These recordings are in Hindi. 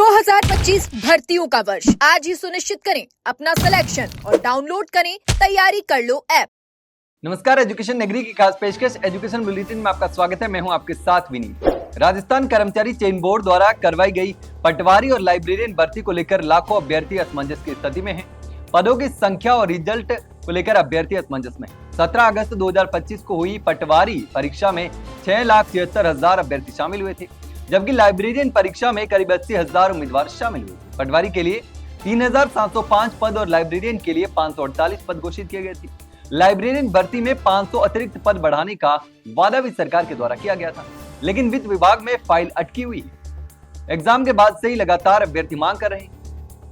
2025 भर्तियों का वर्ष आज ही सुनिश्चित करें अपना सिलेक्शन और डाउनलोड करें तैयारी कर लो ऐप। नमस्कार, एजुकेशन नगरी की खास पेशकश एजुकेशन बुलेटिन में आपका स्वागत है। मैं हूं आपके साथ विनीत। राजस्थान कर्मचारी चयन बोर्ड द्वारा करवाई गई पटवारी और लाइब्रेरियन भर्ती को लेकर लाखों अभ्यर्थी असमंजस की स्थिति में हैं। पदों की संख्या और रिजल्ट को लेकर अभ्यर्थी असमंजस में। 17 अगस्त 2025 को हुई पटवारी परीक्षा में 6,76,000 अभ्यर्थी शामिल हुए थे, जबकि लाइब्रेरियन परीक्षा में करीब 80,000 उम्मीदवार शामिल हुए थे। पटवारी के लिए 3,705 पद और लाइब्रेरियन के लिए 548 पद घोषित किए गए थे। लाइब्रेरियन भर्ती में 500 अतिरिक्त पद बढ़ाने का वादा भी सरकार के द्वारा किया गया था, लेकिन वित्त विभाग में फाइल अटकी हुई है। एग्जाम के बाद से ही लगातार अभ्यर्थी मांग कर रहे हैं,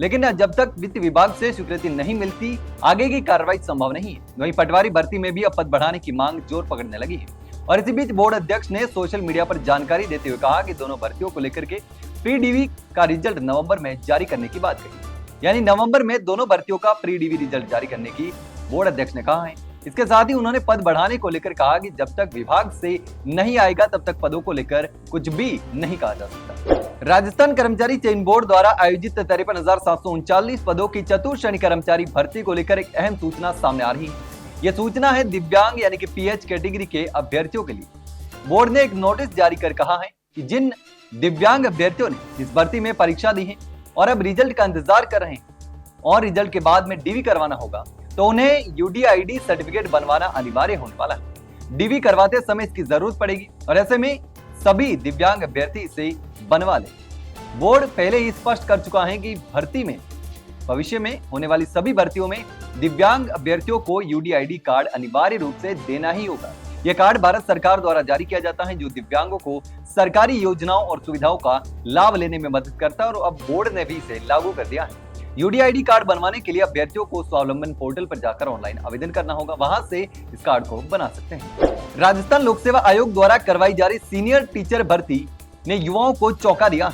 लेकिन जब तक वित्त विभाग से स्वीकृति नहीं मिलती आगे की कार्रवाई संभव नहीं है। वहीं पटवारी भर्ती में भी अब पद बढ़ाने की मांग जोर पकड़ने लगी है और इसी बीच बोर्ड अध्यक्ष ने सोशल मीडिया पर जानकारी देते हुए कहा कि दोनों भर्तियों को लेकर के प्री डीवी का रिजल्ट नवंबर में जारी करने की बात कही। यानी नवंबर में दोनों भर्तियों का प्री डीवी रिजल्ट जारी करने की बोर्ड अध्यक्ष ने कहा है। इसके साथ ही उन्होंने पद बढ़ाने को लेकर कहा कि जब तक विभाग से नहीं आएगा तब तक पदों को लेकर कुछ भी नहीं कहा जा सकता। राजस्थान कर्मचारी चयन बोर्ड द्वारा आयोजित 53,739 पदों की चतुर्थ श्रेणी कर्मचारी भर्ती को लेकर एक अहम सूचना सामने आ रही है। यह सूचना है दिव्यांग यानी कि पीएच कैटेगरी के अभ्यर्थियों के लिए। बोर्ड ने एक नोटिस जारी कर कहा है कि जिन दिव्यांग अभ्यर्थियों ने इस भर्ती में परीक्षा दी है और अब रिजल्ट का इंतजार कर रहे हैं और रिजल्ट के बाद में डीवी करवाना होगा, तो उन्हें यूडीआईडी सर्टिफिकेट बनवाना अनिवार्य होने वाला है। डीवी करवाते समय इसकी जरूरत पड़ेगी और ऐसे में सभी दिव्यांग अभ्यर्थी इसे बनवा ले। बोर्ड पहले ही स्पष्ट कर चुका है कि भर्ती में भविष्य में होने वाली सभी भर्तियों में दिव्यांग अभ्यर्थियों को यूडीआईडी कार्ड अनिवार्य रूप से देना ही होगा। यह कार्ड भारत सरकार द्वारा जारी किया जाता है, जो दिव्यांगों को सरकारी योजनाओं और सुविधाओं का लाभ लेने में मदद करता है और अब बोर्ड ने भी इसे लागू कर दिया है। यूडीआईडी कार्ड बनवाने के लिए अभ्यर्थियों को स्वावलंबन पोर्टल पर जाकर ऑनलाइन आवेदन करना होगा, वहां से इस कार्ड को बना सकते हैं। राजस्थान लोक सेवा आयोग द्वारा करवाई जा रही सीनियर टीचर भर्ती ने युवाओं को चौंका दिया।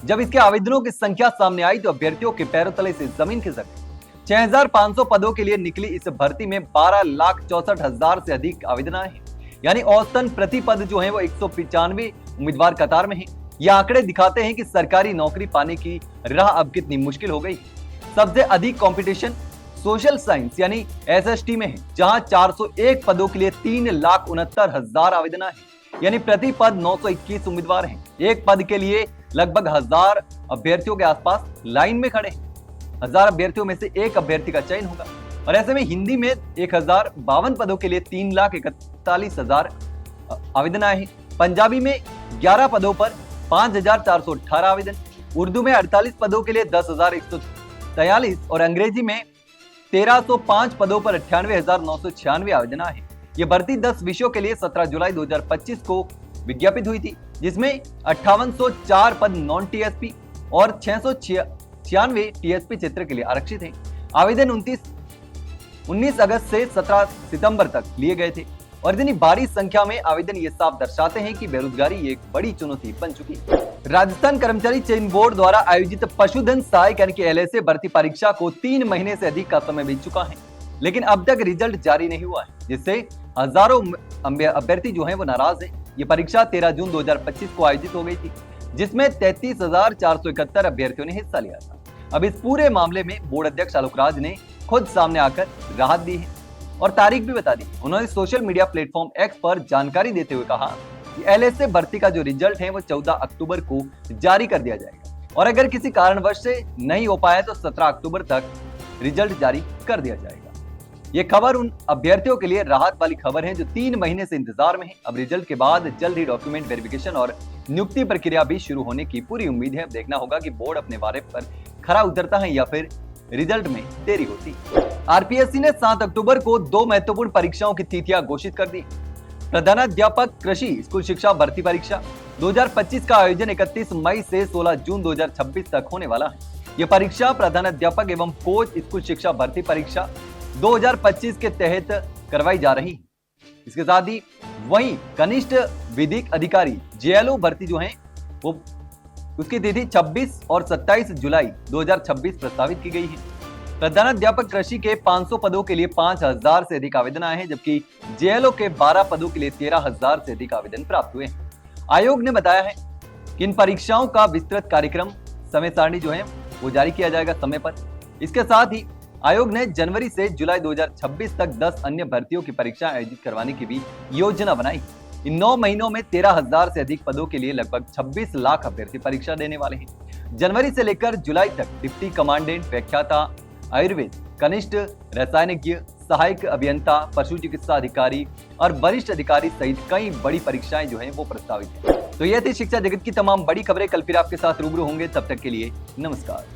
जब इसके आवेदनों की संख्या सामने आई तो अभ्यर्थियों के पैरों तले से जमीन खिसक गई। 6,500 पदों के लिए निकली इस भर्ती में 12,64,000 से अधिक आवेदन आए हैं। यानी औसतन प्रति पद जो है वो 195 उम्मीदवार कतार में है। ये आंकड़े दिखाते हैं कि सरकारी नौकरी पाने की राह अब कितनी मुश्किल हो गई। सबसे अधिक कंपटीशन सोशल साइंस यानी एसएसटी में है, जहां 401 पदों के लिए 3,69,000 आवेदन आए हैं। यानी प्रति पद 921 उम्मीदवार हैं। एक पद के लिए लगभग 1,000 अभ्यर्थियों के आसपास लाइन में खड़े हैं। 1,000 अभ्यर्थियों में से एक अभ्यर्थी का चयन होगा और ऐसे में हिंदी में 1,052 पदों के लिए 3,41,000 आवेदन आए हैं। पंजाबी में 11 पदों पर 5,418 आवेदन, उर्दू में 48 पदों के लिए 10,143 और अंग्रेजी में 1,305 पदों पर 98,996 आवेदन आए हैं। ये भर्ती 10 विषयों के लिए 17 जुलाई 2025 को विज्ञापित हुई थी, जिसमें 5804 पद नॉन टीएसपी और 696 टीएसपी क्षेत्र के लिए आरक्षित हैं। आवेदन 19 अगस्त से 17 सितंबर तक लिए गए थे और इतनी भारी संख्या में आवेदन ये साफ दर्शाते हैं कि बेरोजगारी एक बड़ी चुनौती बन चुकी है। राजस्थान कर्मचारी चयन बोर्ड द्वारा आयोजित पशुधन सहायक यानी कि एलएसए भर्ती परीक्षा को 3 महीने से अधिक का समय बीत चुका है, लेकिन अब तक रिजल्ट जारी नहीं हुआ है, जिससे हजारों अभ्यर्थी जो हैं वो नाराज हैं। ये परीक्षा 13 जून 2025 को आयोजित हो गई थी, जिसमें 33,471 अभ्यर्थियों ने हिस्सा लिया था। अब इस पूरे मामले में बोर्ड अध्यक्ष आलोक राज ने खुद सामने आकर राहत दी है और तारीख भी बता दी। उन्होंने सोशल मीडिया प्लेटफॉर्म एक्स पर जानकारी देते हुए कहा कि एलएसए भर्ती का जो रिजल्ट है वो 14 अक्टूबर को जारी कर दिया जाएगा और अगर किसी कारणवश से नहीं हो पाया तो 17 अक्टूबर तक रिजल्ट जारी कर दिया जाएगा। ये खबर उन अभ्यर्थियों के लिए राहत वाली खबर है जो 3 महीने से इंतजार में है। अब रिजल्ट के बाद जल्द ही डॉक्यूमेंट वेरिफिकेशन और नियुक्ति प्रक्रिया भी शुरू होने की पूरी उम्मीद है। अब देखना होगा कि बोर्ड अपने वारे पर खरा उतरता है या फिर रिजल्ट में देरी होती। आरपीएससी ने 7 अक्टूबर को 2 महत्वपूर्ण परीक्षाओं की तिथियां घोषित कर दी। प्रधानाध्यापक कृषि स्कूल शिक्षा भर्ती परीक्षा 2025 का आयोजन 31 मई से 16 जून 2026 तक होने वाला है। यह परीक्षा प्रधानाध्यापक एवं कोच स्कूल शिक्षा भर्ती परीक्षा 2025 के तहत करवाई जा रही है। इसके साथ ही वहीं कनिष्ठ विधिक अधिकारी जेएलओ भर्ती जो है वो उसकी तिथि 26 और 27 जुलाई 2026 प्रस्तावित की गई है। प्रधानाध्यापक कृषि के 500 पदों के लिए 5,000 से अधिक आवेदन आए हैं, जबकि जेएलओ के 12 पदों के लिए 13,000 से अधिक आवेदन प्राप्त हुए हैं। आयोग ने बताया है कि इन परीक्षाओं का विस्तृत कार्यक्रम समय सारणी जो है वो जारी किया जाएगा समय पर। इसके साथ ही आयोग ने जनवरी से जुलाई 2026 तक 10 अन्य भर्तियों की परीक्षा आयोजित करवाने की भी योजना बनाई। इन 9 महीनों में 13,000 से अधिक पदों के लिए लगभग 26 लाख अभ्यर्थी परीक्षा देने वाले हैं। जनवरी से लेकर जुलाई तक डिप्टी कमांडेंट, व्याख्याता, आयुर्वेद, कनिष्ठ रसायनिज्ञ, सहायक अभियंता, पशु चिकित्सा अधिकारी और वरिष्ठ अधिकारी सहित कई बड़ी परीक्षाएं जो हैं वो प्रस्तावित है। तो यह थी शिक्षा जगत की तमाम बड़ी खबरें। कल फिर आपके साथ रूबरू होंगे, तब तक के लिए नमस्कार।